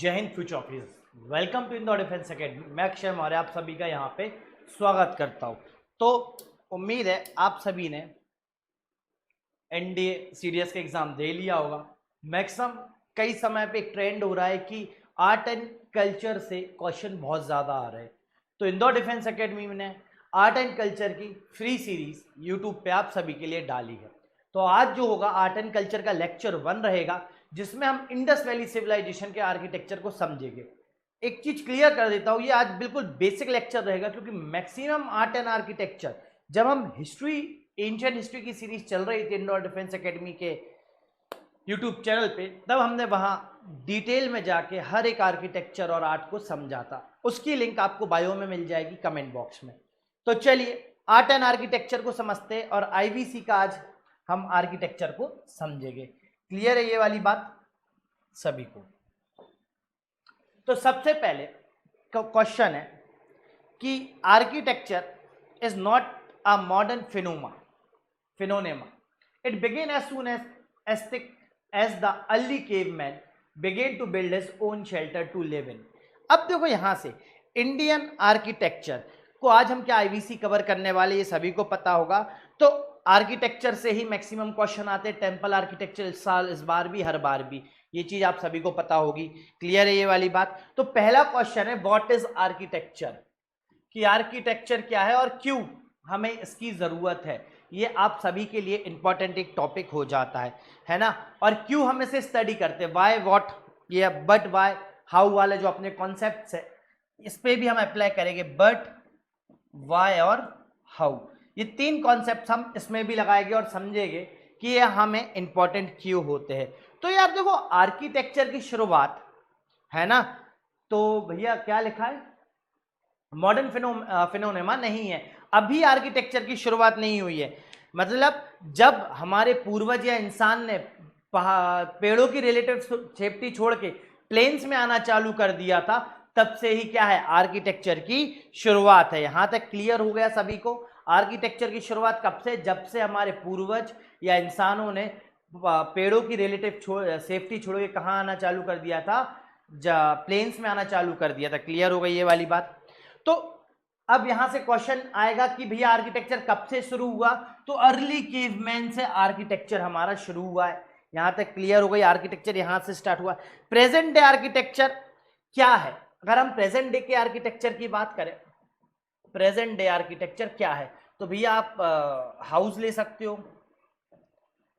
जय Hind future officers, welcome to Indore defence academy. मैं अक्षय मौर्य आप सभी का यहाँ पे स्वागत करता हूँ। तो उम्मीद है आप सभी ने एनडीए सीडीएस का एग्जाम दे लिया होगा। मैक्सिमम कई समय पे एक ट्रेंड हो रहा है कि आर्ट एंड कल्चर से क्वेश्चन बहुत ज़्यादा आ रहे हैं। तो इंदौर डिफेंस एकेडमी ने आर्ट एंड कल्चर की फ्री सीरीज यूट्यूब पे आप सभी के लिए डाली है। तो आज जो होगा आर्ट एंड कल्चर का लेक्चर 1 रहेगा, जिसमें हम इंडस वैली सिविलाइजेशन के आर्किटेक्चर को समझेंगे। एक चीज क्लियर कर देता हूं, ये आज बिल्कुल बेसिक लेक्चर रहेगा, क्योंकि मैक्सिमम आर्ट एंड आर्किटेक्चर जब हम हिस्ट्री एंशिएंट हिस्ट्री की सीरीज चल रही थी इंडोर डिफेंस एकेडमी के यूट्यूब चैनल पे, तब हमने वहां डिटेल में जाके हर एक आर्किटेक्चर और आर्ट को समझा था। उसकी लिंक आपको बायो में मिल जाएगी, कमेंट बॉक्स में। तो चलिए आर्ट एंड आर्किटेक्चर को समझते हैं और आईवीसी का आज हम आर्किटेक्चर को समझेंगे। क्लियर है ये वाली बात सभी को? तो सबसे पहले क्वेश्चन है कि architecture is not a modern phenomena. It began as soon as the early caveman began to build his own shelter to live in. अब देखो यहां से इंडियन आर्किटेक्चर को आज हम क्या आईवीसी कवर करने वाले, ये सभी को पता होगा। तो आर्किटेक्चर से ही मैक्सिमम क्वेश्चन आते हैं, टेम्पल आर्किटेक्चर इस बार भी हर बार भी, ये चीज आप सभी को पता होगी। क्लियर है ये वाली बात? तो पहला क्वेश्चन है व्हाट इज आर्किटेक्चर, कि आर्किटेक्चर क्या है और क्यों हमें इसकी जरूरत है। ये आप सभी के लिए इंपॉर्टेंट एक टॉपिक हो जाता है ना। और क्यों हम इसे स्टडी करते हैं, वाई वॉट ये बट वाई हाउ वाले जो अपने कॉन्सेप्ट्स है, इस पे भी हम अप्लाई करेंगे। बट वाई और हाउ, ये तीन कॉन्सेप्ट हम इसमें भी लगाएंगे और समझेंगे कि ये हमें इंपॉर्टेंट क्यों होते हैं। तो यार देखो आर्किटेक्चर की शुरुआत है ना, तो भैया क्या लिखा है, मॉडर्न फिनोनेमा नहीं है। अभी आर्किटेक्चर की शुरुआत नहीं हुई है। मतलब जब हमारे पूर्वज या इंसान ने पेड़ों की रिलेटिव सेफ्टी छोड़ के प्लेन्स में आना चालू कर दिया था, तब से ही क्या है, आर्किटेक्चर की शुरुआत है। यहां तक क्लियर हो गया सभी को? आर्किटेक्चर की शुरुआत कब से? जब से हमारे पूर्वज या इंसानों ने पेड़ों की रिलेटिव सेफ्टी छोड़ के कहाँ आना चालू कर दिया था, प्लेन्स में आना चालू कर दिया था। क्लियर हो गई ये वाली बात? तो अब यहां से क्वेश्चन आएगा कि भैया आर्किटेक्चर कब से शुरू हुआ? तो अर्ली केवमैन से आर्किटेक्चर हमारा शुरू हुआ है। यहां तक क्लियर हो गई? आर्किटेक्चर यहां से स्टार्ट हुआ। प्रेजेंट डे आर्किटेक्चर क्या है? अगर हम प्रेजेंट डे के आर्किटेक्चर की बात करें, प्रेजेंट डे आर्किटेक्चर क्या है, तो भैया आप हाउस ले सकते हो,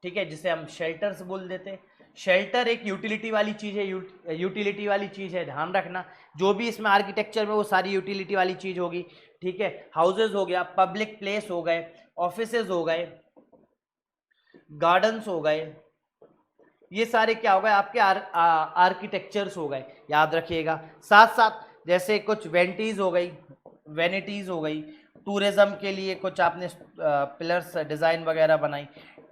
ठीक है, जिसे हम शेल्टर्स बोल देते हैं। शेल्टर एक यूटिलिटी वाली चीज है, यूटिलिटी वाली चीज है, ध्यान रखना। जो भी इसमें आर्किटेक्चर में वो सारी यूटिलिटी वाली चीज होगी, ठीक है। हाउसेज हो गया, पब्लिक प्लेस हो गए, ऑफिसेज हो गए, गार्डन्स हो गए, ये सारे क्या हो गए आपके आर्किटेक्चर्स हो गए, याद रखिएगा। साथ साथ जैसे कुछ वेंटीज हो गई, वेनिटीज हो गई, टूरिज्म के लिए कुछ आपने पिलर्स डिजाइन वगैरह बनाई।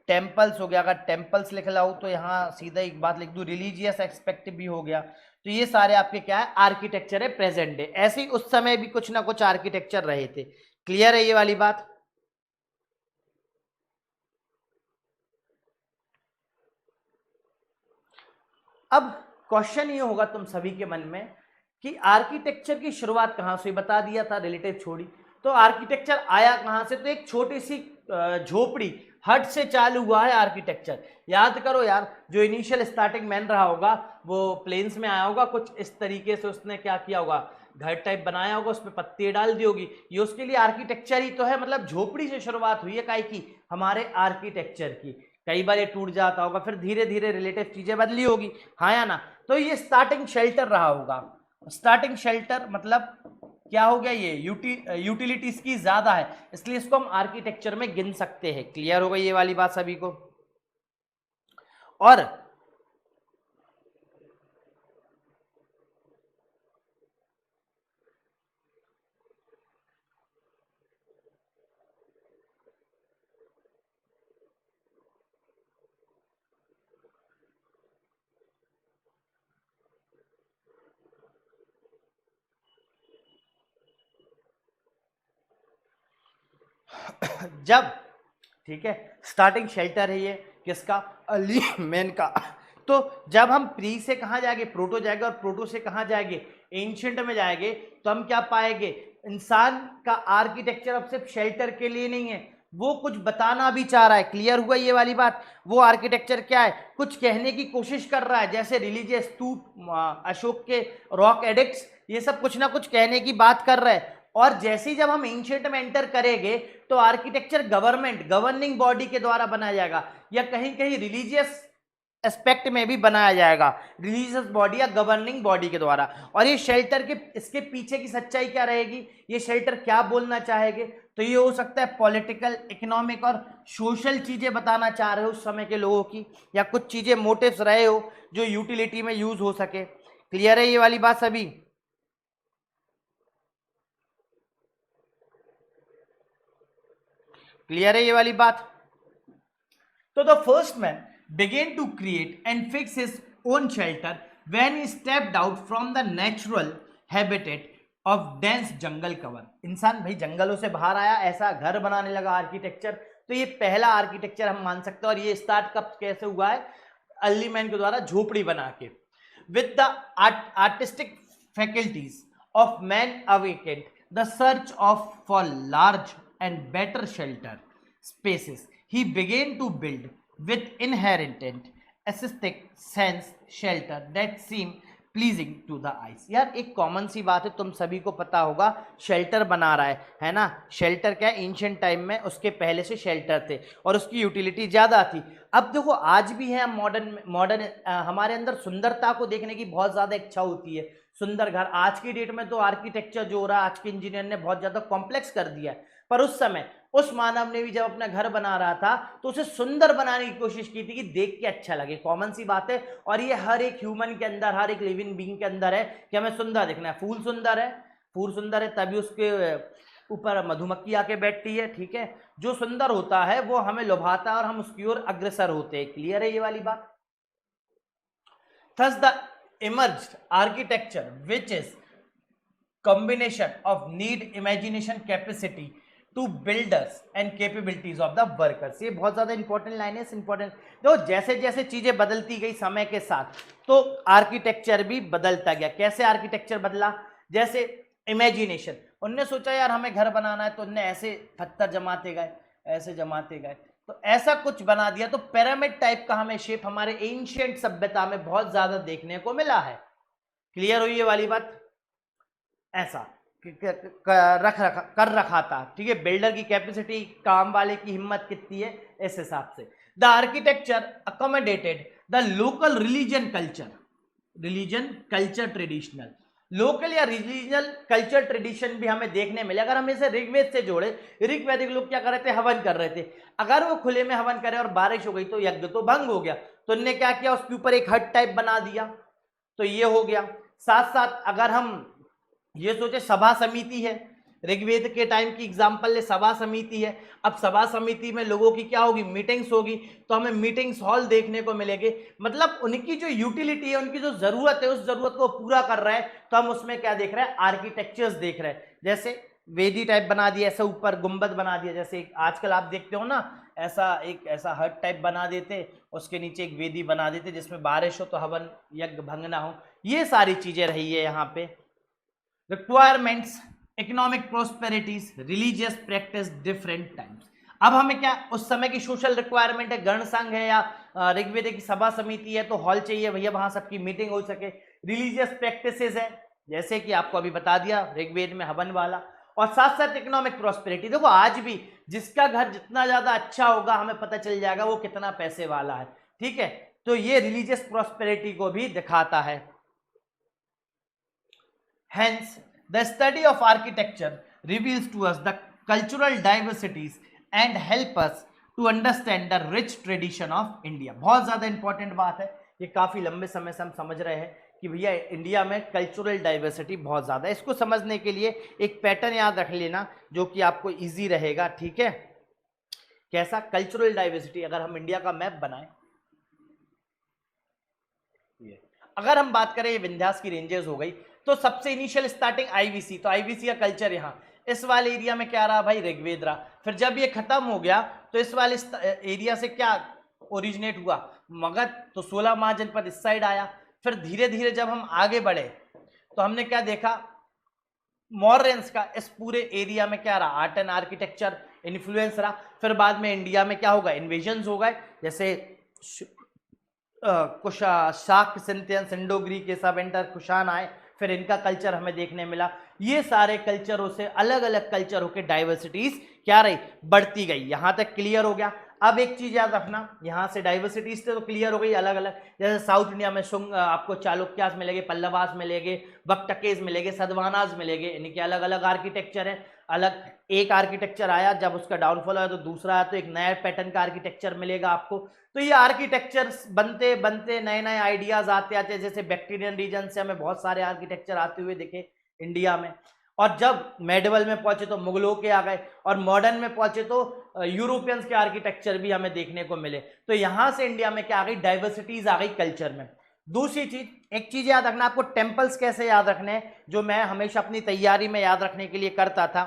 टेम्पल्स हो गया, अगर टेम्पल्स लिख लाऊं तो यहाँ सीधा एक बात लिख दूं, रिलीजियस एक्सपेक्ट भी हो गया। तो ये सारे आपके क्या है, आर्किटेक्चर है प्रेजेंट डे। ऐसे ही उस समय भी कुछ ना कुछ आर्किटेक्चर रहे थे। क्लियर है ये वाली बात? अब क्वेश्चन ये होगा तुम सभी के मन में कि आर्किटेक्चर की शुरुआत कहां से? बता दिया था रिलेटिव छोड़ी, तो आर्किटेक्चर आया कहां से? तो एक छोटी सी झोपड़ी हट से चालू हुआ है आर्किटेक्चर। याद करो यार, जो इनिशियल स्टार्टिंग मैन रहा होगा वो प्लेन्स में आया होगा, कुछ इस तरीके से उसने क्या किया होगा, घर टाइप बनाया होगा, उसमें पत्ती डाल दी होगी, ये उसके लिए आर्किटेक्चर ही तो है। मतलब झोपड़ी से शुरुआत हुई है काई की, हमारे आर्किटेक्चर की। कई बार ये टूट जाता होगा, फिर धीरे धीरे रिलेटिव चीजें बदली होगी, हाँ या ना। तो ये स्टार्टिंग शेल्टर रहा होगा। स्टार्टिंग शेल्टर मतलब क्या हो गया, ये यूटिलिटीज की ज्यादा है, इसलिए इसको हम आर्किटेक्चर में गिन सकते हैं। क्लियर हो गई ये वाली बात सभी को? और जब, ठीक है, स्टार्टिंग शेल्टर है ये किसका, अर्ली मैन का। तो जब हम प्री से कहाँ जाएंगे, प्रोटो जाएंगे, और प्रोटो से कहाँ जाएंगे, एंशिएंट में जाएंगे, तो हम क्या पाएंगे, इंसान का आर्किटेक्चर अब सिर्फ शेल्टर के लिए नहीं है, वो कुछ बताना भी चाह रहा है। क्लियर हुआ ये वाली बात? वो आर्किटेक्चर क्या है, कुछ कहने की कोशिश कर रहा है, जैसे रिलीजियस स्तूप, अशोक के रॉक एडिक्ट्स, ये सब कुछ ना कुछ कहने की बात कर रहा है। और जैसे ही जब हम एंशिएंट में एंटर करेंगे तो आर्किटेक्चर गवर्नमेंट, गवर्निंग बॉडी के द्वारा बनाया जाएगा, या कहीं कहीं रिलीजियस एस्पेक्ट में भी बनाया जाएगा, रिलीजियस बॉडी या गवर्निंग बॉडी के द्वारा। और ये शेल्टर के, इसके पीछे की सच्चाई क्या रहेगी, ये शेल्टर क्या बोलना चाहेंगे, तो ये हो सकता है पॉलिटिकल, इकोनॉमिक और सोशल चीजें बताना चाह रहे हो उस समय के लोगों की, या कुछ चीजें मोटिव्स रहे हो जो यूटिलिटी में यूज हो सके। क्लियर है ये वाली बात सभी? क्लियर है ये वाली बात? तो the first man began to create and fix his own shelter when he stepped out from the natural habitat of dense jungle cover। इंसान भाई जंगलों से बाहर आया, ऐसा घर बनाने लगा, आर्किटेक्चर। तो ये पहला आर्किटेक्चर हम मान सकते हैं। और ये स्टार्ट कब कैसे हुआ है, अर्ली मैन के द्वारा झोपड़ी बना के। With the artistic faculties of man awakened the search of for large and better shelter spaces, he began to build with inherent aesthetic sense shelter that seem pleasing to the eyes। यार एक common सी बात है, तुम सभी को पता होगा, shelter बना रहा है ना। शेल्टर क्या है, एंशिएंट टाइम में उसके पहले से शेल्टर थे और उसकी यूटिलिटी ज़्यादा थी। अब देखो आज भी है, मॉडर्न हमारे अंदर सुंदरता को देखने की बहुत ज़्यादा इच्छा होती है, सुंदर घर। आज की डेट में तो आर्किटेक्चर जो हो रहा है, आज के इंजीनियर ने बहुत ज़्यादा कॉम्प्लेक्स कर दिया है, पर उस समय उस मानव ने भी जब अपना घर बना रहा था तो उसे सुंदर बनाने की कोशिश की थी कि देख के अच्छा लगे। कॉमन सी बात है, और ये हर एक ह्यूमन के अंदर, हर एक लिविंग बीइंग के अंदर है कि हमें सुंदर दिखना है। फूल सुंदर है तभी उसके ऊपर मधुमक्खी आके बैठती है, ठीक है। जो सुंदर होता है वो हमें लुभाता है और हम उसकी ओर अग्रसर होते हैं। क्लियर है ये वाली बात? Thus the emerged architecture which is combination of need, imagination, capacity to builders and capabilities of the workers। ये बहुत ज्यादा इंपॉर्टेंट लाइन है, इंपॉर्टेंट। देखो जैसे जैसे चीजें बदलती गई समय के साथ तो आर्किटेक्चर भी बदलता गया। कैसे आर्किटेक्चर बदला? जैसे इमेजिनेशन, उनने सोचा यार हमें घर बनाना है, तो उनने ऐसे पत्थर जमाते गए, ऐसे जमाते गए, तो ऐसा कुछ बना दिया। तो पिरामिड टाइप का हमें शेप हमारे एंशिएंट सभ्यता में बहुत ज्यादा देखने को मिला है। क्लियर हुई ये वाली बात? ऐसा कर रखा था, ठीक है। बिल्डर की कैपेसिटी, काम वाले की हिम्मत कितनी है, इस हिसाब से। The architecture accommodated the local religion culture traditional, local या रीजनल कल्चर ट्रेडिशन भी हमें देखने मिले। अगर हम इसे ऋग्वेद से जोड़े, ऋग्वैदिक लोग क्या कर रहे थे, हवन कर रहे थे। अगर वो खुले में हवन करे और बारिश हो गई तो यज्ञ तो भंग हो गया, तो उन्होंने क्या किया, उसके ऊपर एक हट टाइप बना दिया, तो ये हो गया। साथ साथ अगर हम ये सोचे सभा समिति है, ऋग्वेद के टाइम की एग्जाम्पल ले, सभा समिति है। अब सभा समिति में लोगों की क्या होगी, मीटिंग्स होगी, तो हमें मीटिंग्स हॉल देखने को मिलेंगे। मतलब उनकी जो यूटिलिटी है, उनकी जो जरूरत है, उस जरूरत को पूरा कर रहा है। तो हम उसमें क्या देख रहे हैं, आर्किटेक्चर्स देख रहे हैं। जैसे वेदी टाइप बना दिया, ऐसा ऊपर गुंबद बना दिया, जैसे आजकल आप देखते हो ना, ऐसा हट टाइप बना देते, उसके नीचे एक वेदी बना देते जिसमें बारिश हो तो हवन यज्ञ भंग ना हो। ये सारी चीजें रही है यहाँ पे। Requirements, economic prosperities, religious practice, different times. अब हमें क्या, उस समय की सोशल रिक्वायरमेंट है, गण संघ है या ऋग्वेद की सभा समिति है, तो हॉल चाहिए भैया, वहां सबकी मीटिंग हो सके। रिलीजियस प्रैक्टिसेस है, जैसे कि आपको अभी बता दिया ऋग्वेद में हवन वाला। और साथ साथ इकोनॉमिक प्रोस्पेरिटी। देखो आज भी जिसका घर जितना ज्यादा अच्छा होगा, हमें पता चल जाएगा वो कितना पैसे वाला है, ठीक है। तो ये रिलीजियस प्रोस्पेरिटी को भी दिखाता है। Hence, the study of architecture reveals to us the cultural diversities and help us to understand the rich tradition of India। बहुत ज़्यादा इंपॉर्टेंट बात है, ये काफ़ी लंबे समय से हम समझ रहे हैं कि भैया इंडिया में कल्चरल डाइवर्सिटी बहुत ज़्यादा है। इसको समझने के लिए एक पैटर्न याद रख लेना जो कि आपको इजी रहेगा, ठीक है। कैसा कल्चरल डाइवर्सिटी, अगर हम इंडिया का मैप बनाएं, अगर हम बात करें ये विंध्यास की रेंजेस हो गई, तो सबसे इनिशियल स्टार्टिंग आईवीसी, तो आईवीसी का कल्चर यहाँ इस वाले एरिया में क्या रहा भाई, ऋग्वेद रहा। फिर जब ये खत्म हो गया तो इस वाले एरिया से क्या ओरिजिनेट हुआ, मगध तो 16 महाजनपद इस साइड आया। फिर धीरे धीरे जब हम आगे बढ़े तो हमने क्या देखा, मॉर्यंस का इस पूरे एरिया में क्या रहा, आर्ट एंड आर्किटेक्चर इन्फ्लुएंस रहा। फिर बाद में इंडिया में क्या होगा, इन्वेजन्स हो गए, जैसे शाक्य, सिंथियन, सिंडो ग्रीक, ये सब एंटर, कुषाण आए, फिर इनका कल्चर हमें देखने मिला। ये सारे कल्चरों से अलग अलग कल्चरों के डाइवर्सिटीज क्या रही, बढ़ती गई। यहां तक क्लियर हो गया। अब एक चीज याद रखना, यहां से डाइवर्सिटीज तो क्लियर हो गई अलग अलग, जैसे साउथ इंडिया में शुंग आपको चालुक्यास मिलेंगे, पल्लवास मिलेंगे, वक्टकेस मिलेंगे, सदवानास मिलेंगे, इनके अलग अलग आर्किटेक्चर है। अलग एक आर्किटेक्चर आया, जब उसका डाउनफॉल आया तो दूसरा आया, तो एक नया पैटर्न का आर्किटेक्चर मिलेगा आपको। तो ये आर्किटेक्चर बनते बनते नए नए आइडियाज आते आते, जैसे बैक्टीरियन रीजन से हमें बहुत सारे आर्किटेक्चर आते हुए दिखे इंडिया में, और जब मेडिवल में पहुंचे तो मुगलों के आ गए, और मॉडर्न में पहुंचे तो यूरोपियंस के आर्किटेक्चर भी हमें देखने को मिले। तो यहां से इंडिया में क्या आ गई, डाइवर्सिटीज आ गई कल्चर में। दूसरी चीज, एक चीज याद रखना, आपको टेम्पल्स कैसे याद रखने हैं, जो मैं हमेशा अपनी तैयारी में याद रखने के लिए करता था,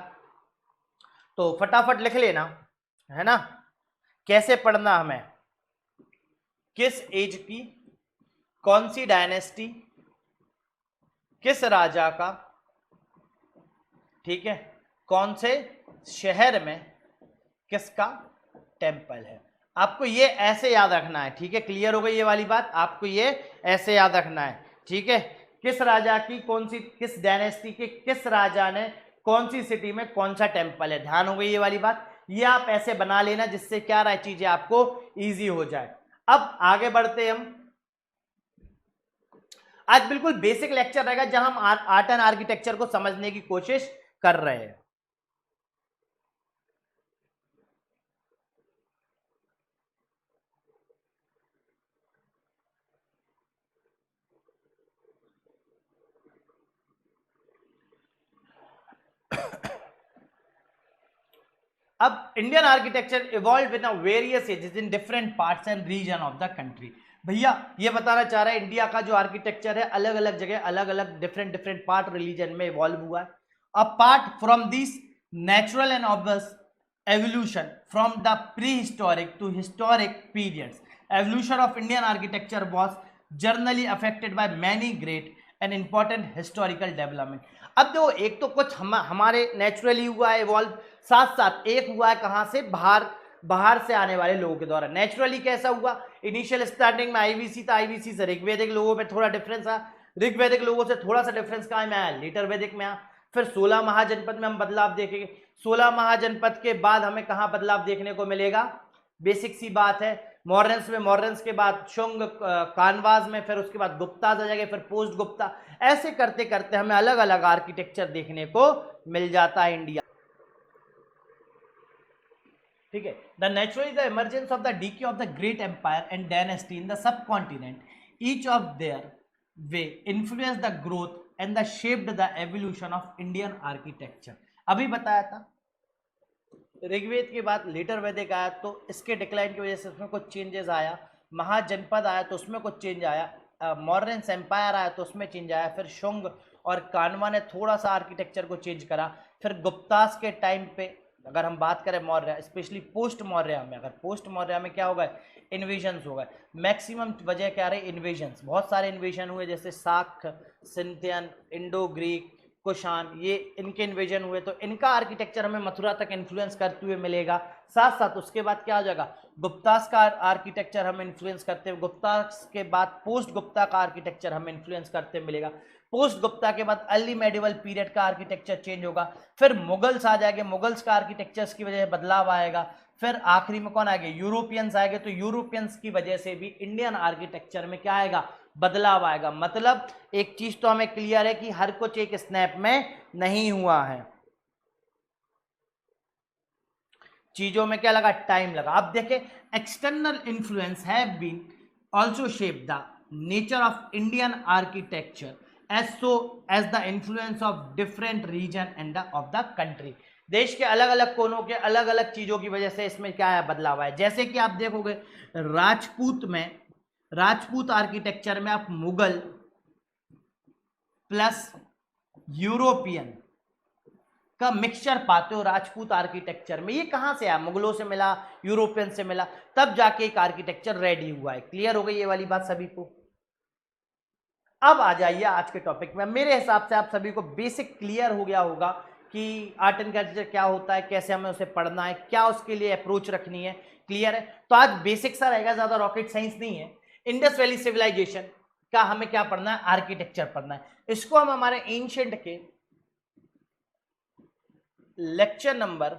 तो फटाफट लिख लेना, है ना, कैसे पढ़ना हमें, किस एज की, कौन सी डायनेस्टी, किस राजा का, ठीक है, कौन से शहर में किसका टेम्पल है। आपको ये ऐसे याद रखना है, ठीक है, क्लियर हो गई ये वाली बात, आपको ये ऐसे याद रखना है, ठीक है। किस राजा की कौन सी, किस डायनेस्टी के किस राजा ने कौन सी सिटी में कौन सा टेम्पल है, ध्यान हो गई ये वाली बात। ये आप ऐसे बना लेना, जिससे क्या रहा, चीजें आपको इजी हो जाए। अब आगे बढ़ते हम, आज बिल्कुल बेसिक लेक्चर रहेगा, जहां हम आर्ट एंड आर्किटेक्चर को समझने की कोशिश कर रहे हैं। अब Indian architecture evolve with various ages in different parts and region of the country. भैया ये बताना चाह रहा है, इंडिया का जो आर्किटेक्चर है अलग अलग जगह, अलग अलग डिफरेंट डिफरेंट पार्ट रिलीजन में इवॉल्व हुआ है। Apart from this natural and obvious evolution from the prehistoric to historic periods, evolution of Indian architecture was generally affected by many great and important historical development। अब देखो, एक तो कुछ हमारे naturally हुआ है इवॉल्व, साथ साथ एक हुआ है कहां से, बाहर से आने वाले लोगों के द्वारा। नेचुरली कैसा हुआ, इनिशियल स्टार्टिंग में आईवीसी था, आईवीसी से ऋग्वेदिक लोगों में थोड़ा डिफरेंस था, ऋग्वेदिक लोगों से थोड़ा सा डिफरेंस कहां में आया, लेटर वैदिक में आया। फिर 16 महाजनपद में हम बदलाव देखेंगे। 16 महाजनपद के बाद हमें कहां बदलाव देखने को मिलेगा, बेसिक सी बात है, मॉर्यंस में, मॉर्यंस के बाद शुंग, कानवाज में, फिर उसके बाद गुप्ताज आ जाएंगे, फिर पोस्ट गुप्ता, ऐसे करते करते हमें अलग अलग आर्किटेक्चर देखने को मिल जाता है इंडिया, ठीक है। The naturally the emergence of the decay of the great empire and dynasty in the subcontinent, each of their way influence the growth and the shaped the evolution of Indian architecture. अभी बताया था, ऋग्वेद के बाद letter वैदिक आया तो इसके decline की वजह से उसमें कुछ चेंजेस आया, महाजनपद आया तो उसमें कुछ चेंज आया, मॉर्यंस एम्पायर आया तो उसमें चेंज आया, फिर शुंग और कानवा ने थोड़ा सा आर्किटेक्चर को चेंज करा, फिर गुप्तास के टाइम पे अगर हम बात करें मौर्य, स्पेशली पोस्ट मौर्य में, अगर पोस्ट मौर्य में क्या हो गए, इन्वेजन्स हो गए, मैक्सिमम वजह क्या रही, इन्वेजन्स, बहुत सारे इन्वेजन हुए, जैसे शाक्य, सिंथियन, इंडो ग्रीक, कुषाण, ये इनके इन्वेजन हुए, तो इनका आर्किटेक्चर हमें मथुरा तक इन्फ्लुएंस करते हुए मिलेगा। साथ साथ उसके बाद क्या हो जाएगा, गुप्तास का आर्किटेक्चर हमें इन्फ्लुएंस करते हुए, गुप्तास के बाद पोस्ट गुप्ता का आर्किटेक्चर हमें इन्फ्लुएंस करते मिलेगा, पोस्ट गुप्ता के बाद अर्ली मेडिवल पीरियड का आर्किटेक्चर चेंज होगा, फिर मुगल्स आ जाएंगे, मुगल्स का आर्किटेक्चर्स की वजह से बदलाव आएगा, फिर आखिरी में कौन आएंगे, यूरोपियंस आएंगे, तो यूरोपियंस की वजह से भी इंडियन आर्किटेक्चर में क्या आएगा, बदलाव आएगा। मतलब एक चीज तो हमें क्लियर है कि हर कुछ एक स्नैप में नहीं हुआ है, चीजों में क्या लगा, टाइम लगा। अब देखें, external influence have been also shape the nature of Indian architecture as so as the influence of different region and of the country। देश के अलग अलग कोनों के अलग अलग चीजों की वजह से इसमें क्या है, बदलाव है। जैसे कि आप देखोगे राजपूत में, राजपूत आर्किटेक्चर में आप मुगल प्लस यूरोपियन का मिक्सचर पाते हो राजपूत आर्किटेक्चर में। ये कहां से आया? मुगलों से मिला, यूरोपियन से मिला, तब जाके एक आर्किटेक्चर रेडी हुआ है। क्लियर हो गई ये वाली बात सभी को? अब आ जाइए आज के टॉपिक में। मेरे हिसाब से आप सभी को बेसिक क्लियर हो गया होगा कि आर्ट एंड कल्चर क्या होता है, कैसे हमें उसे पढ़ना है, क्या उसके लिए अप्रोच रखनी है। क्लियर है? तो आज बेसिक सा रहेगा, ज्यादा रॉकेट साइंस नहीं है। इंडस वैली सिविलाइजेशन का हमें क्या पढ़ना है? आर्किटेक्चर पढ़ना है। इसको हम हमारे एंशिएंट के लेक्चर नंबर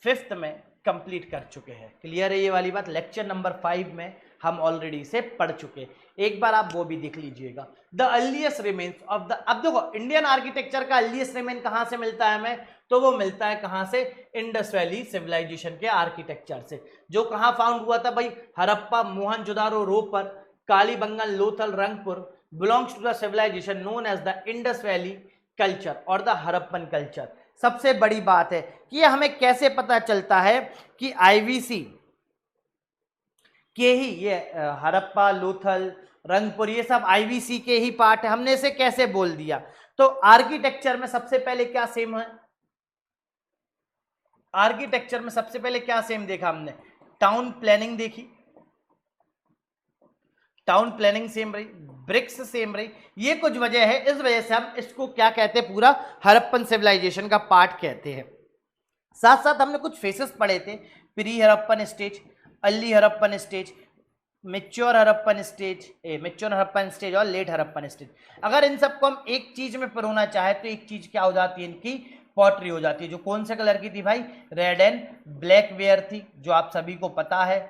5 में कंप्लीट कर चुके हैं। क्लियर है ये वाली बात? लेक्चर नंबर 5 में हम ऑलरेडी इसे पढ़ चुके। एक बार आप वो भी देख लीजिएगा। The earliest remains of the, अब देखो इंडियन आर्किटेक्चर का अर्लीस्ट रिमेन कहां से मिलता है हमें? तो वो मिलता है कहां से? इंडस वैली सिविलाइजेशन के आर्किटेक्चर से, जो कहां फाउंड हुआ था भाई? Harappa, Mohenjodaro, Ropar, Kalibangan, Lothal, Rangpur belongs to the civilization known as the Indus valley culture और द हड़प्पन कल्चर। सबसे बड़ी बात है कि हमें कैसे पता चलता है कि आईवीसी के ही, ये हड़प्पा, लोथल, रंगपुर, ये सब आईवीसी के ही पार्ट है। हमने इसे कैसे बोल दिया? तो आर्किटेक्चर में सबसे पहले क्या सेम है? आर्किटेक्चर में सबसे पहले क्या सेम देखा हमने? टाउन प्लानिंग देखी, टाउन प्लानिंग सेम रही, ब्रिक्स सेम रही। ये कुछ वजह है, इस वजह से हम इसको क्या कहते हैं? पूरा हड़प्पन सिविलाइजेशन का पार्ट कहते हैं। साथ साथ हमने कुछ फेसेस पढ़े थे, pre Harappan stage, early Harappan stage, mature Harappan stage, mature Harappan stage और लेट हड़प्पन स्टेज। अगर इन सबको हम एक चीज में परोना चाहे तो एक चीज क्या हो जाती है? इनकी पॉटरी हो जाती है, जो कौन से कलर की थी भाई? रेड एंड ब्लैक वेयर थी, जो आप सभी को पता है।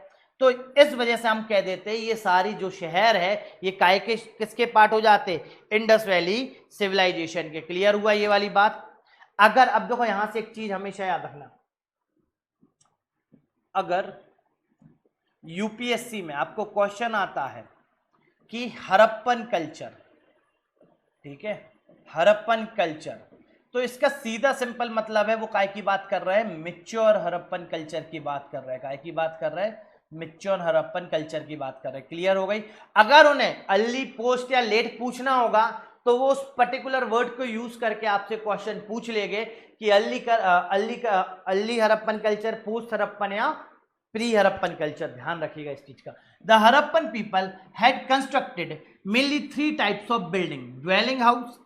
तो इस वजह से हम कह देते हैं ये सारी जो शहर है ये काय के किसके पार्ट हो जाते? इंडस वैली सिविलाइजेशन के। क्लियर हुआ ये वाली बात? अगर अब देखो यहां से एक चीज हमेशा याद रखना, अगर यूपीएससी में आपको क्वेश्चन आता है कि हड़प्पन कल्चर, ठीक है, हड़प्पन कल्चर, तो इसका सीधा सिंपल मतलब है वो काय की बात कर रहे हैं? मैच्योर हड़प्पन कल्चर की बात कर रहे हैं। काय की बात कर रहे हैं? मैच्योर हड़प्पन कल्चर की बात कर रहे हैं। क्लियर हो गई? अगर उन्हें अर्ली, पोस्ट या लेट पूछना होगा तो वो उस पर्टिकुलर वर्ड को यूज करके आपसे क्वेश्चन पूछ लेंगे कि early Harappan culture, post Harappan या प्री हड़प्पन कल्चर। ध्यान रखिएगा इस चीज का। The Harappan people had constructed mainly 3 types of building, dwelling house,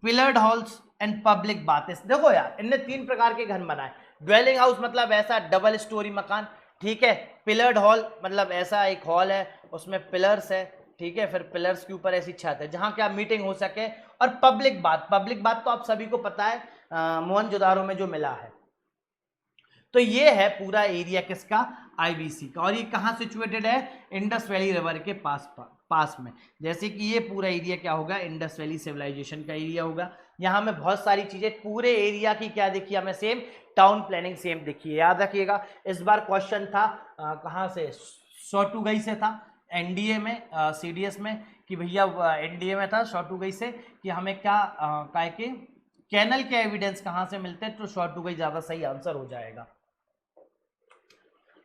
pillared halls and public baths. देखो यार, इनने 3 प्रकार के घर बनाए। ड्वेलिंग हाउस मतलब ऐसा डबल स्टोरी मकान, ठीक है। पिलर्ड हॉल मतलब ऐसा एक हॉल है, उसमें पिलर्स है, ठीक है, फिर पिलर्स के ऊपर ऐसी छत है जहां क्या मीटिंग हो सके। और पब्लिक बाथ, पब्लिक बाथ तो आप सभी को पता है मोहनजोदारो में जो मिला है। तो ये है पूरा एरिया किसका? आईवीसी का। और ये कहाँ सिचुएटेड है? इंडस वैली रिवर के पास में। जैसे कि ये पूरा एरिया क्या होगा? इंडस वैली सिविलाइजेशन का एरिया होगा। यहाँ में बहुत सारी चीजें, पूरे एरिया की क्या देखी हमें? सेम टाउन प्लानिंग सेम देखिए। याद रखिएगा इस बार क्वेश्चन था कहाँ से? शॉर्टुगई से था एनडीए में, सीडीएस में, कि भैया एनडीए में था शॉर्टुगई से कि हमें क्या काय के कैनल के एविडेंस कहाँ से मिलते हैं, तो शॉर्टुगई ज्यादा सही आंसर हो जाएगा।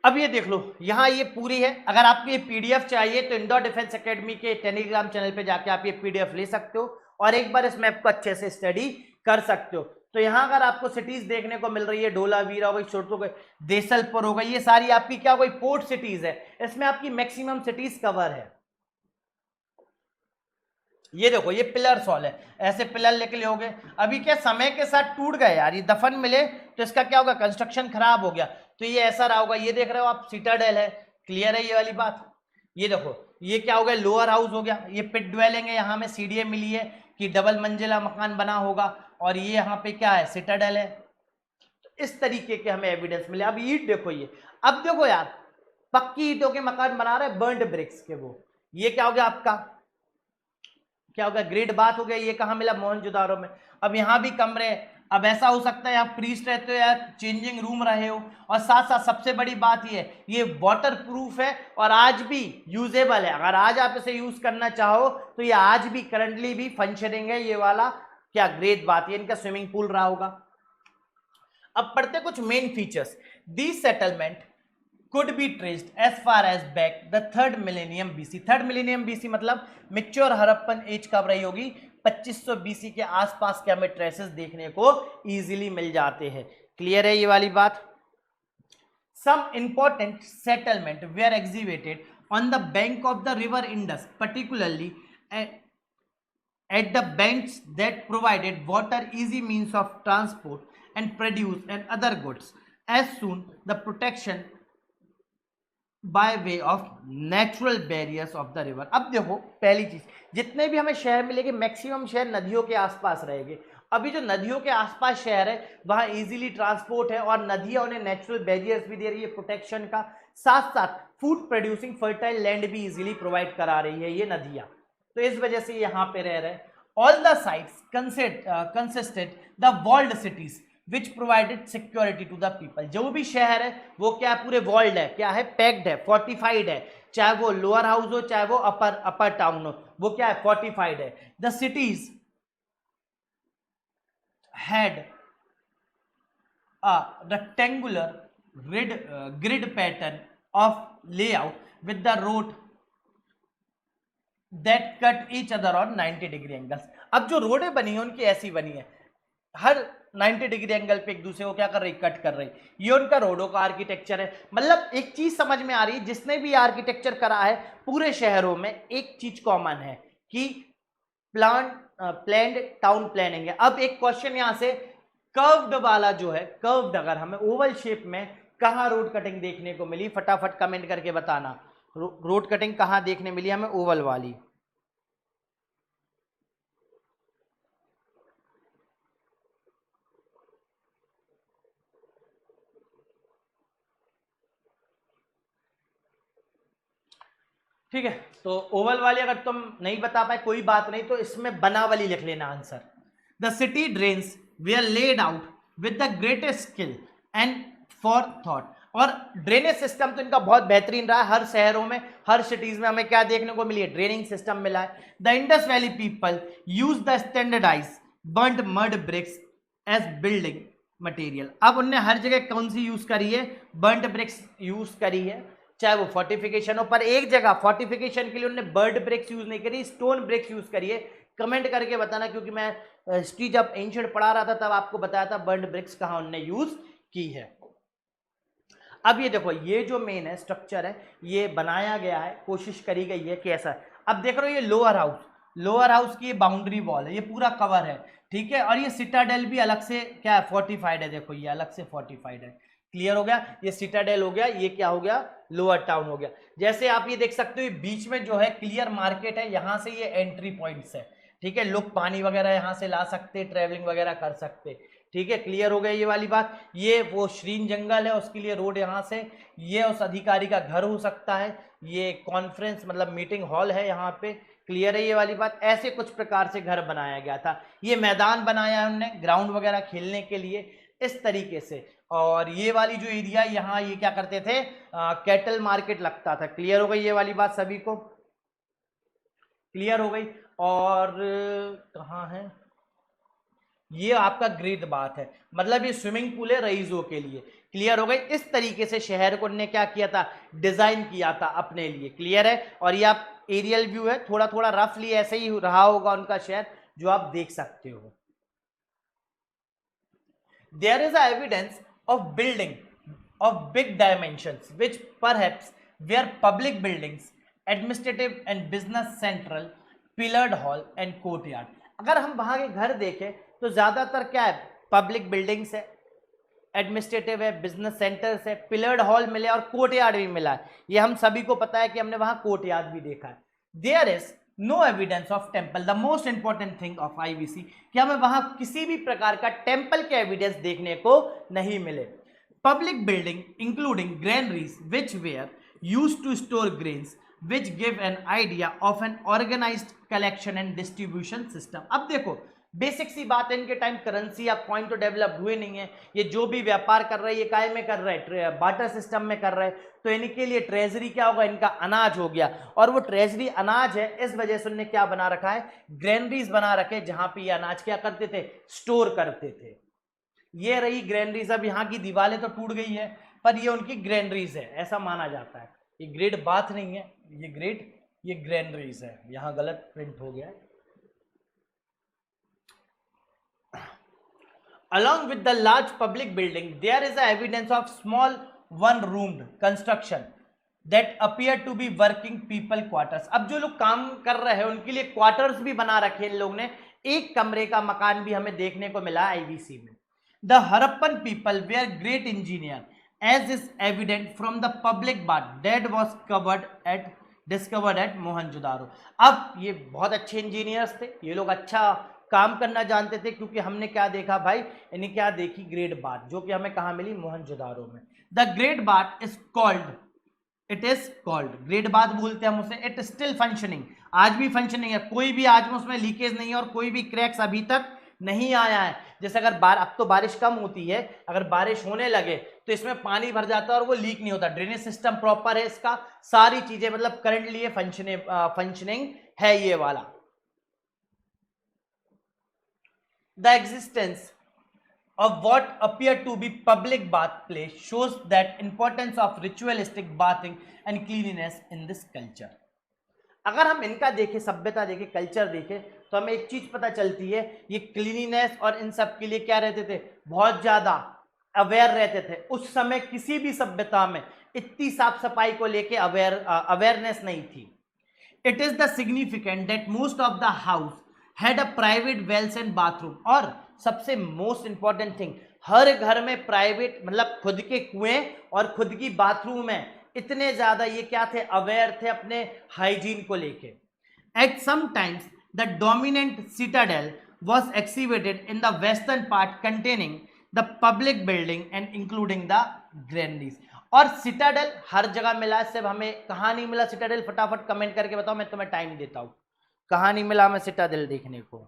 अब ये देख लो, यहाँ ये पूरी है। अगर आपको ये पीडीएफ चाहिए तो इंडोर डिफेंस एकेडमी के टेलीग्राम चैनल पे जाके आप ये पीडीएफ ले सकते हो और एक बार इस मैप को अच्छे से स्टडी कर सकते हो। तो यहाँ अगर आपको सिटीज देखने को मिल रही है, ढोलावीरा हो गई, छोटो देसलपुर हो गई, ये सारी आपकी क्या हो गई? पोर्ट सिटीज है। इसमें आपकी मैक्सिमम सिटीज कवर है। ये देखो, ये पिलर सॉल है, ऐसे पिलर निकले होंगे। अभी क्या समय के साथ टूट गए यार, ये दफन मिले तो इसका क्या होगा? कंस्ट्रक्शन खराब हो गया, तो ये ऐसा रहा होगा। ये देख रहे हो आप, सिटाडेल है। क्लियर है ये वाली बात? ये देखो, ये क्या हो गया? लोअर हाउस हो गया। ये पिट ड्वेलिंग है, यहाँ में सीढ़ियाँ मिली है कि डबल मंजिला मकान बना होगा। और ये यहाँ पे क्या है? सिटाडेल है। तो इस तरीके के हमें एविडेंस मिले। अब ईट देखो, ये अब देखो यार, पक्की ईटों के मकान बना रहे, बर्न्ड ब्रिक्स के। वो ये क्या हो गया आपका? क्या होगा? ग्रेट बात हो गया। ये कहाँ मिला? मोहनजोदारो में। अब यहाँ भी कमरे। अब ऐसा हो सकता है आप प्रीस्ट रहते हो या चेंजिंग रूम रहे हो। और साथ साथ सबसे बड़ी बात ये वाटर प्रूफ है और आज भी यूजेबल है। अगर आज आप इसे यूज करना चाहो तो ये आज भी करंटली भी फंक्शनिंग है। ये वाला क्या ग्रेट बात है। इनका स्विमिंग पूल रहा होगा। अब पढ़ते कुछ main features. This settlement could be traced as far as back the 3rd millennium BC। 3rd millennium BC मतलब मैच्योर हड़प्पन एज कब रही होगी? 2500 बीसी के आसपास के हमें ट्रेसेस देखने को इजीली मिल जाते हैं। क्लियर है ये वाली बात? Some important settlement were exhibited on the bank of the river Indus, particularly at the banks that provided water, easy means of transport and produce and other goods, as soon the protection by way of natural barriers of the river। अब देखो पहली चीज, जितने भी हमें शहर मिलेंगे maximum शहर नदियों के आसपास रहेंगे। अभी जो नदियों के आसपास शहर है वहां इजीली ट्रांसपोर्ट है और नदियां उन्हें नेचुरल बैरियर्स भी दे रही है प्रोटेक्शन का, साथ साथ फूड प्रोड्यूसिंग फर्टाइल लैंड भी इजीली प्रोवाइड करा रही है ये नदियां, तो इस वजह से यहाँ पे रह रहे। All the sites consisted the walled cities which provided security to the people. जो भी शहर है वो क्या है, पूरे वॉल्ड है, क्या है, पैक्ड है, फोर्टिफाइड है, चाहे वो लोअर हाउस हो चाहे वो अपर टाउन हो, वो क्या है, फोर्टिफाइड है। The cities had a rectangular grid pattern of layout with the road that cut each other on 90 degree angles. अब जो रोडें बनी है उनकी ऐसी बनी है, हर 90 डिग्री एंगल पे एक दूसरे को क्या कर रही, कट कर रही। ये उनका रोडों का आर्किटेक्चर है। मतलब एक चीज समझ में आ रही है, जिसने भी आर्किटेक्चर करा है पूरे शहरों में एक चीज कॉमन है कि प्लान्ड टाउन प्लानिंग है। अब एक क्वेश्चन यहां से, कर्व्ड वाला जो है, कर्व्ड अगर हमें ओवल शेप में कहां रोड कटिंग देखने को मिली, फटाफट कमेंट करके बताना, रोड कटिंग कहां देखने मिली हमें ओवल वाली। ठीक है, तो ओवल वाली अगर तुम नहीं बता पाए कोई बात नहीं, तो इसमें बनावली लिख लेना answer. The city drains were laid out with the greatest skill and forethought. और ड्रेनेज सिस्टम तो इनका बहुत बेहतरीन रहा है, हर शहरों में हर सिटीज में हमें क्या देखने को मिली है, ड्रेनिंग सिस्टम मिला है। The Indus valley people use the standardize burned mud bricks as building material. अब उनने हर जगह कौन सी यूज करी है, बर्न्ड ब्रिक्स यूज करी है, चाहे वो फोर्टिफिकेशन हो, पर एक जगह फोर्टिफिकेशन के लिए उन्होंने बर्ड ब्रिक्स यूज नहीं करी, स्टोन ब्रिक्स यूज करिए। कमेंट करके बताना, क्योंकि मैं हिस्ट्री जब एंशिएंट पढ़ा रहा था तब आपको बताया था बर्ड ब्रिक्स कहां उन्होंने यूज की है। अब ये देखो, ये जो मेन है स्ट्रक्चर है, ये बनाया गया है, कोशिश करी गई है कि ऐसा है। अब देख रहे हो ये लोअर हाउस की बाउंड्री वॉल है, ये पूरा कवर है, ठीक है। और ये सिटाडेल भी अलग से क्या है, फोर्टिफाइड है, देखो ये अलग से फोर्टिफाइड है। क्लियर हो गया, ये सिटाडेल हो गया, ये क्या हो गया, लोअर टाउन हो गया। जैसे आप ये देख सकते हो, बीच में जो है क्लियर मार्केट है, यहां से ये एंट्री पॉइंट्स है, ठीक है। लोग पानी वगैरह यहां से ला सकते, ट्रेवलिंग वगैरह कर सकते, ठीक है। क्लियर हो गया ये वाली बात। ये वो श्रीन जंगल है, उसके लिए रोड यहाँ से, ये उस अधिकारी का घर हो सकता है, ये कॉन्फ्रेंस मतलब मीटिंग हॉल है यहाँ पे। क्लियर है ये वाली बात। ऐसे कुछ प्रकार से घर बनाया गया था। ये मैदान बनाया है उन्होंने ग्राउंड वगैरह खेलने के लिए, इस तरीके से। और ये वाली जो एरिया यहाँ, ये क्या करते थे, कैटल मार्केट लगता था। क्लियर हो गई ये वाली बात सभी को, क्लियर हो गई। और कहाँ है, ये आपका ग्रेट बात है, मतलब ये स्विमिंग पूल है रईसों के लिए। क्लियर हो गई। इस तरीके से शहर को ने क्या किया था, डिजाइन किया था अपने लिए। क्लियर है। और ये आप एरियल व्यू है, थोड़ा थोड़ा रफली ऐसे ही रहा होगा उनका शहर, जो आप देख सकते हो। There is a evidence of building of big dimensions which perhaps were public buildings, administrative and business central, pillared hall and courtyard। अगर हम वहां के घर देखें तो ज्यादातर क्या है, पब्लिक बिल्डिंग्स है, एडमिनिस्ट्रेटिव है, बिजनेस सेंटर्स है, पिलर्ड हॉल मिले और कोर्टयार्ड भी मिला है। ये हम सभी को पता है कि हमने वहां कोर्टयार्ड भी देखा है। There is no evidence of temple, the most important thing of IVC, कि हमें वहां किसी भी प्रकार का टेम्पल के एविडेंस देखने को नहीं मिले। Public building including granaries which were used to store grains which give an idea of an organised collection and distribution system. अब देखो बेसिक सी बात है, इनके टाइम करेंसी या कॉइन तो डेवलप हुए नहीं है। ये जो भी व्यापार कर रहे हैं, ये काय में कर रहे हैं, बार्टर सिस्टम में कर रहे हैं। तो इनके लिए ट्रेजरी क्या होगा, इनका अनाज हो गया। और वो ट्रेजरी अनाज है, इस वजह से उन्होंने क्या बना रखा है, ग्रेनरीज बना रखे, जहां पे ये अनाज क्या करते थे, स्टोर करते थे। ये रही ग्रेनरीज। अब यहाँ की दीवारें तो टूट गई है, पर ये उनकी ग्रेनरीज है, ऐसा माना जाता है। ये ग्रेट बाथ नहीं है, ये ग्रेनरीज है। यहाँ गलत प्रिंट हो गया है। along with the large public building there is a evidence of small one roomed construction that appear to be working people quarters. अब जो लोग काम कर रहे हैं उनके लिए क्वार्टर्स भी बना रखे हैं इन लोग ने, एक कमरे का मकान भी हमें देखने को मिला आईवीसी में. The Harappan people were great engineer as is evident from the public bath that was discovered at Mohenjodaro. अब ये बहुत अच्छे इंजीनियर्स थे, ये लोग अच्छा काम करना जानते थे, क्योंकि हमने क्या देखा भाई, इन्हें क्या देखी, ग्रेट बाथ, जो कि हमें कहाँ मिली, मोहनजोदारो में. The great bath is called, it is called great bath बोलते हैं हम उसे. इट स्टिल फंक्शनिंग, आज भी फंक्शनिंग है, कोई भी आज में उसमें लीकेज नहीं है और कोई भी क्रैक्स अभी तक नहीं आया है. जैसे अगर अब तो बारिश कम होती है, अगर बारिश होने लगे तो इसमें पानी भर जाता है और वो लीक नहीं होता. ड्रेनेज सिस्टम प्रॉपर है इसका, सारी चीजें मतलब करंटली ये फंक्शनिंग है ये वाला. The existence of what appear to be public bath place shows that importance of ritualistic bathing and cleanliness in this culture. अगर हम इनका देखें, सभ्यता देखें, कल्चर देखें, तो हमें एक चीज पता चलती है, ये क्लीनिनेस और इन सब के लिए क्या रहते थे, बहुत ज्यादा अवेयर रहते थे. उस समय किसी भी सभ्यता में इतनी साफ सफाई को लेके अवेयरनेस नहीं थी. It is the significant that most of the house had a private wells and bathroom. और सबसे मोस्ट इंपॉर्टेंट थिंग, हर घर में प्राइवेट मतलब खुद के कुएं और खुद की बाथरूम है. इतने ज्यादा ये क्या थे, अवेयर थे अपने हाइजीन को लेके. At some times the dominant citadel was exhibited in the western part containing the public building and including the granaries. और सिटाडेल हर जगह मिला है, सिर्फ हमें कहाँ नहीं मिला सिटाडेल, फटाफट कमेंट करके बताओ, मैं तुम्हें टाइम देता हूं. कहाँ नहीं मिला हमें सिटाडेल देखने को?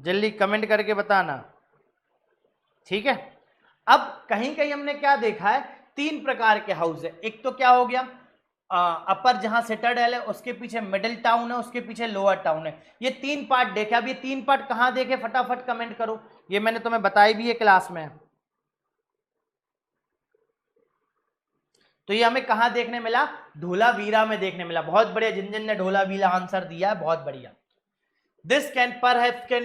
जल्दी कमेंट करके बताना, ठीक है. अब कहीं कहीं हमने क्या देखा है, 3 प्रकार के हाउस है. एक तो क्या हो गया, अपर जहां सिटाडेल है उसके पीछे मिडिल टाउन है, उसके पीछे लोअर टाउन है. ये 3 पार्ट देखे. अब ये 3 पार्ट कहां देखे, फटाफट कमेंट करो. ये मैंने तुम्हें बताई भी है क्लास में. तो ये हमें कहां देखने मिला, धोलावीरा में देखने मिला. बहुत बढ़िया, जिन जिन ने धोलावीरा आंसर दिया है, बहुत बढ़िया. This can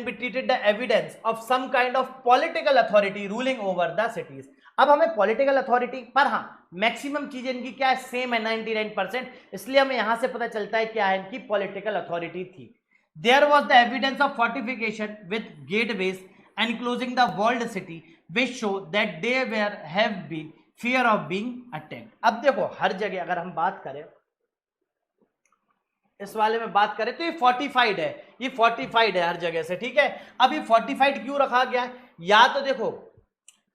be treated the evidence of some kind of political authority ruling over the cities. अब हमें पॉलिटिकल अथॉरिटी पर, हाँ मैक्सिमम चीजें इनकी क्या है, सेम है 99%, इसलिए हमें यहां से पता चलता है क्या है, इनकी पॉलिटिकल अथॉरिटी थी. There was the evidence of fortification with gateways enclosing the walled city, which show that they have been fear of being attacked. अब देखो हर जगह अगर हम बात करें, इस वाले में बात करें तो ये फोर्टिफाइड है, ये फोर्टिफाइड है हर जगह से, ठीक है. अब ये फोर्टिफाइड क्यों रखा गया है, या तो देखो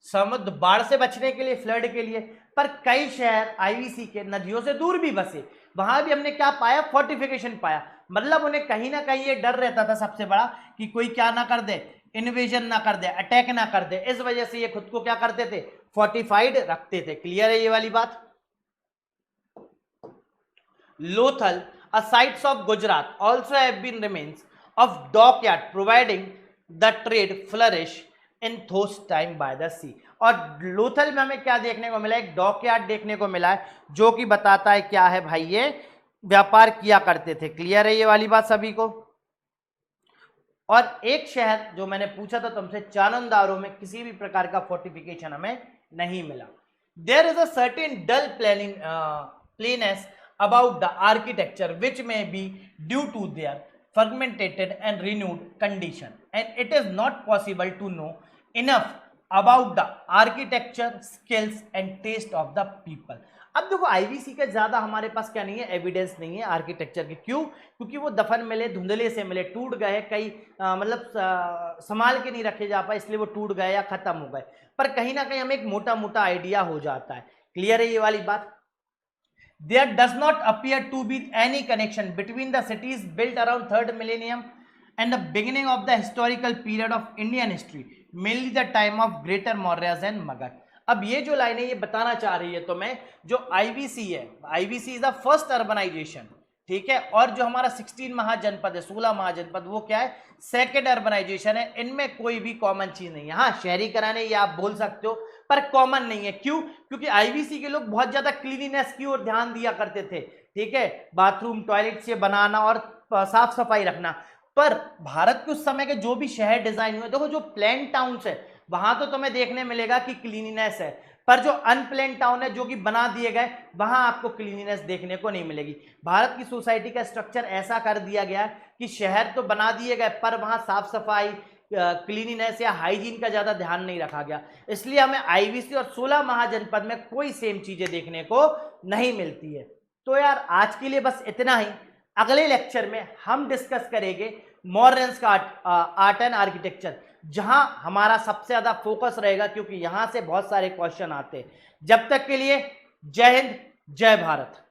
समुद्र बाढ़ से बचने के लिए, फ्लड के लिए, पर कई शहर आईवीसी के नदियों से दूर भी बसे, वहां भी हमने क्या पाया, फोर्टिफिकेशन पाया. मतलब उन्हें कहीं ना कहीं ये डर रहता था सबसे बड़ा कि कोई क्या ना कर दे, इन्वेजन ना कर दे, अटैक ना कर दे. इस वजह से ये खुद को क्या करते थे, फोर्टिफाइड रखते थे. क्लियर है ये वाली बात. Lothal, a sites of Gujarat also have been remains of dockyard providing the trade flourish in those time by the sea. और लोथल में हमें क्या देखने को मिला, एक डॉकयार्ड देखने को मिला है, जो कि बताता है क्या है भाई, ये व्यापार किया करते थे. क्लियर है ये वाली बात सभी को. और एक शहर जो मैंने पूछा था तुमसे, चानंदारो में किसी भी प्रकार का फोर्टिफिकेशन हमें नहीं मिला. There is a certain dull plainness about the architecture which may be due to their fragmented and renewed condition, and it is not possible to know enough about the architecture skills and taste of the people. अब देखो IVC का ज्यादा हमारे पास क्या नहीं है, evidence नहीं है आर्किटेक्चर के. क्यों? क्योंकि वो दफन मिले, धुंधले से मिले, टूट गए, कई मतलब संभाल के नहीं रखे जा पाए, इसलिए वो टूट गए या खत्म हो गए. पर कहीं ना कहीं हमें एक मोटा मोटा आइडिया हो जाता है. क्लियर है ये वाली बात. There does not appear to be any connection between the cities built around 3rd millennium and the beginning of the historical period of Indian history, mainly the time of Greater Mauryas and Magad. अब ये जो लाइनें ये बताना चाह रही है तो मैं, जो आईवीसी है, IVC is the first urbanisation, ठीक है। और जो हमारा 16 महाजनपद है, 16 महाजनपद, वो क्या है, सेकेंड अर्बनाइजेशन है। इनमें कोई भी कॉमन चीज नहीं है। हाँ, शहरीकरण है ये आप बोल सकते हो, पर कॉमन नहीं है। क्यों? क्योंकि आईवीसी के लोग बहुत ज्यादा क्लीनिनेस की ओर ध्यान दिया करते थे, ठीक है, बाथरूम टॉयलेट से बनाना और साफ सफाई रखना। पर भारत के उस समय के जो भी शहर डिजाइन हुए, देखो जो प्लेन टाउन्स है वहां तो तुम्हें देखने मिलेगा कि क्लीनिनेस है, पर जो अनप्लेन टाउन है, जो कि बना दिए गए, वहां आपको क्लीनिनेस देखने को नहीं मिलेगी। भारत की सोसाइटी का स्ट्रक्चर ऐसा कर दिया गया कि शहर तो बना दिए गए, पर वहां साफ सफाई, क्लीनिनेस या हाइजीन का ज्यादा ध्यान नहीं रखा गया। इसलिए हमें आईवीसी और 16 महाजनपद में कोई सेम चीजें देखने को नहीं मिलती है। तो यार आज के लिए बस इतना ही। अगले लेक्चर में हम डिस्कस करेंगे मॉडर्न्स का आर्ट एंड आर्किटेक्चर, जहां हमारा सबसे ज्यादा फोकस रहेगा, क्योंकि यहां से बहुत सारे क्वेश्चन आते हैं। जब तक के लिए जय हिंद, जय भारत।